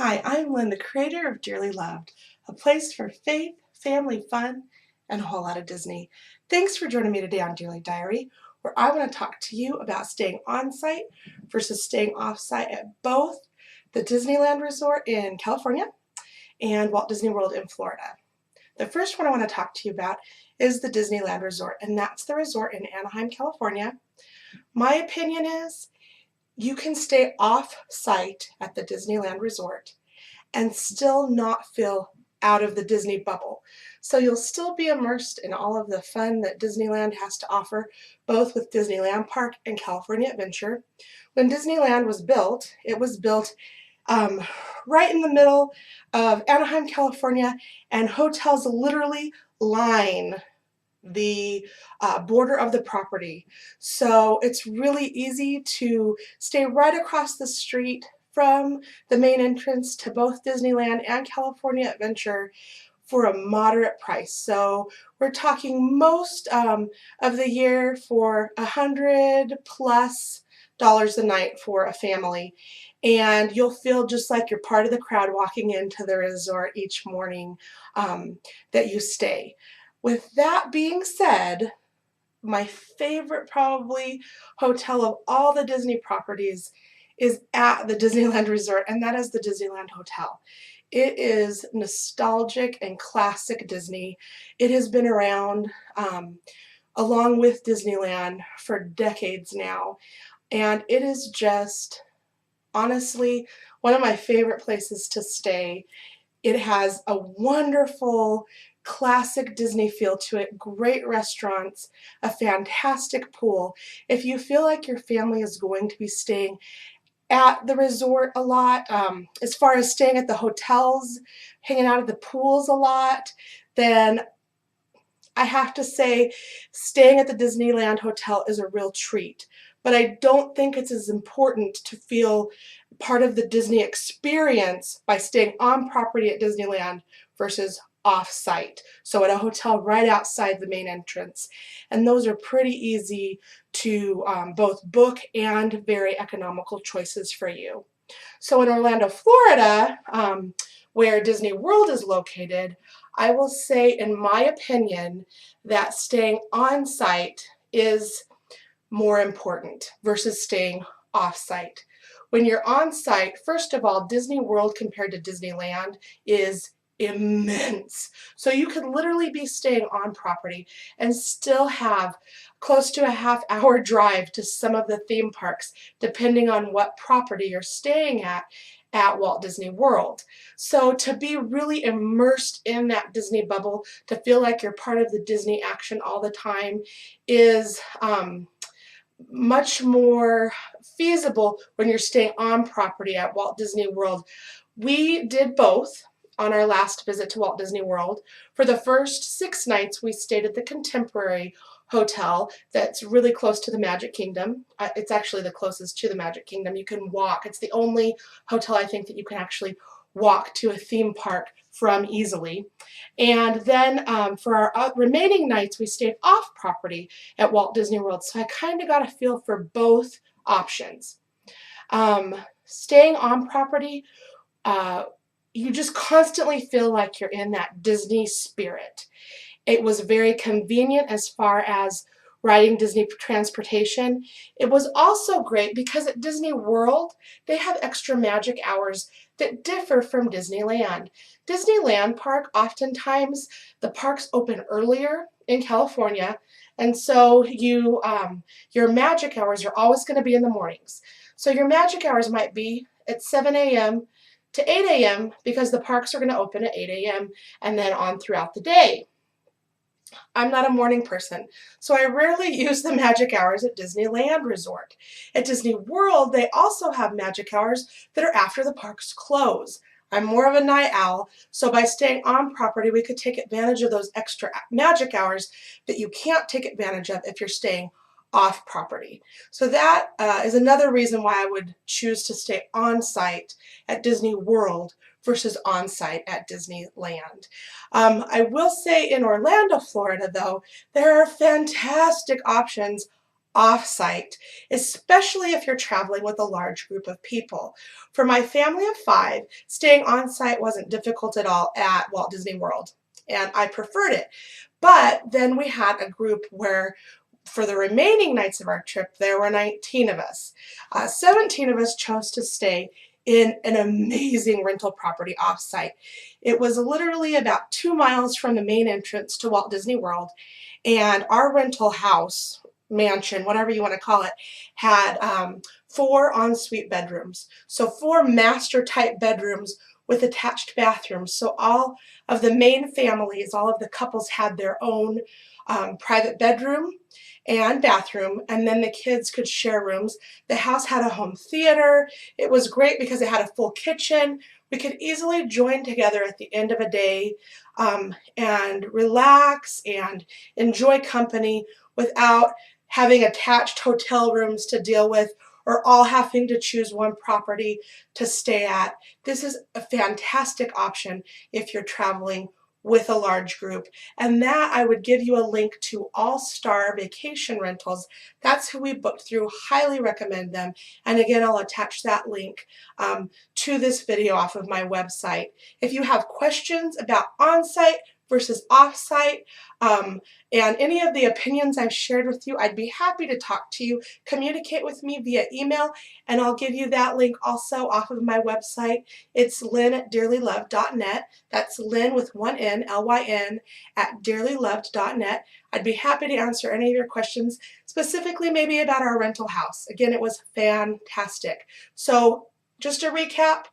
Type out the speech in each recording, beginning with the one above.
Hi, I'm Lynn, the creator of Dearly Loved, a place for faith, family fun, and a whole lot of Disney. Thanks for joining me today on Dearly Diary, where I want to talk to you about staying on site versus staying off site at both the Disneyland Resort in California and Walt Disney World in Florida. The first one I want to talk to you about is the Disneyland Resort, and that's the resort in Anaheim, California. My opinion is you can stay off site at the Disneyland Resort and still not feel out of the Disney bubble. So you'll still be immersed in all of the fun that Disneyland has to offer, both with Disneyland Park and California Adventure. When Disneyland was built, it was built right in the middle of Anaheim, California, and hotels literally line the border of the property. So it's really easy to stay right across the street from the main entrance to both Disneyland and California Adventure for a moderate price. So we're talking most of the year for $100+ a night for a family. And you'll feel just like you're part of the crowd walking into the resort each morning that you stay. With that being said, my favorite probably hotel of all the Disney properties is at the Disneyland Resort, and that is the Disneyland Hotel. It is nostalgic and classic Disney. It has been around along with Disneyland for decades now, and it is just honestly one of my favorite places to stay. It has a wonderful classic Disney feel to it, great restaurants, a fantastic pool. If you feel like your family is going to be staying at the resort a lot, as far as staying at the hotels, hanging out at the pools a lot, then I have to say staying at the Disneyland Hotel is a real treat. But I don't think it's as important to feel part of the Disney experience by staying on property at Disneyland versus off-site. So at a hotel right outside the main entrance. And those are pretty easy to both book and very economical choices for you. So in Orlando, Florida, where Disney World is located, I will say, in my opinion, that staying on site is more important versus staying off site. When you're on site, first of all, Disney World compared to Disneyland is immense. So you could literally be staying on property and still have close to a half-hour drive to some of the theme parks, depending on what property you're staying at Walt Disney World. So to be really immersed in that Disney bubble, to feel like you're part of the Disney action all the time is much more feasible when you're staying on property at Walt Disney World. We did both on our last visit to Walt Disney World. For the first 6 nights, we stayed at the Contemporary Hotel that's really close to the Magic Kingdom. It's actually the closest to the Magic Kingdom. You can walk. It's the only hotel I think that you can actually walk to a theme park from easily. And then for our remaining nights, we stayed off property at Walt Disney World. So I kind of got a feel for both options. Staying on property, you just constantly feel like you're in that Disney spirit. It was very convenient as far as riding Disney transportation. It was also great because at Disney World, they have extra magic hours that differ from Disneyland. Disneyland Park, oftentimes the parks open earlier in California, and so your magic hours are always going to be in the mornings. So your magic hours might be at 7 a.m. to 8 a.m. because the parks are going to open at 8 a.m. and then on throughout the day. I'm not a morning person, so I rarely use the magic hours at Disneyland Resort. At Disney World, they also have magic hours that are after the parks close. I'm more of a night owl, so by staying on property, we could take advantage of those extra magic hours that you can't take advantage of if you're staying off property. So that is another reason why I would choose to stay on site at Disney World versus on site at Disneyland. I will say in Orlando, Florida, though, there are fantastic options Offsite, especially if you're traveling with a large group of people. For my family of 5, staying on site wasn't difficult at all at Walt Disney World, and I preferred it. But then we had a group where for the remaining nights of our trip, there were 19 of us. 17 of us chose to stay in an amazing rental property offsite. It was literally about 2 miles from the main entrance to Walt Disney World, and our rental house, mansion, whatever you want to call it, had 4 ensuite bedrooms. So 4 master type bedrooms with attached bathrooms. So all of the main families, all of the couples had their own private bedroom and bathroom, and then the kids could share rooms. The house had a home theater. It was great because it had a full kitchen. We could easily join together at the end of a day and relax and enjoy company without having attached hotel rooms to deal with or all having to choose one property to stay at. This is a fantastic option if you're traveling with a large group. And that I would give you a link to All Star Vacation Rentals. That's who we booked through. Highly recommend them. And again, I'll attach that link to this video off of my website. If you have questions about on-site versus off-site and any of the opinions I've shared with you, I'd be happy to talk to you. Communicate with me via email, and I'll give you that link also off of my website. It's lynn@dearlyloved.net. That's Lynn with one N, L-Y-N, at dearlyloved.net. I'd be happy to answer any of your questions, specifically maybe about our rental house. Again, it was fantastic. So just to recap,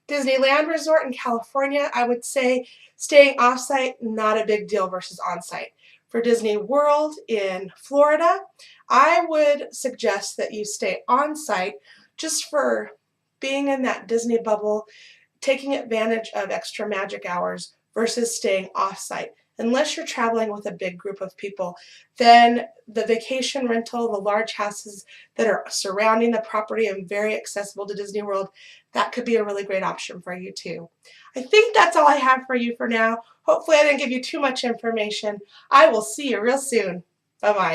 Disneyland Resort in California, I would say staying off-site, not a big deal versus on-site. For Disney World in Florida, I would suggest that you stay on-site just for being in that Disney bubble, taking advantage of extra magic hours versus staying off-site. Unless you're traveling with a big group of people, then the vacation rental, the large houses that are surrounding the property and very accessible to Disney World, that could be a really great option for you too. I think that's all I have for you for now. Hopefully I didn't give you too much information. I will see you real soon. Bye-bye.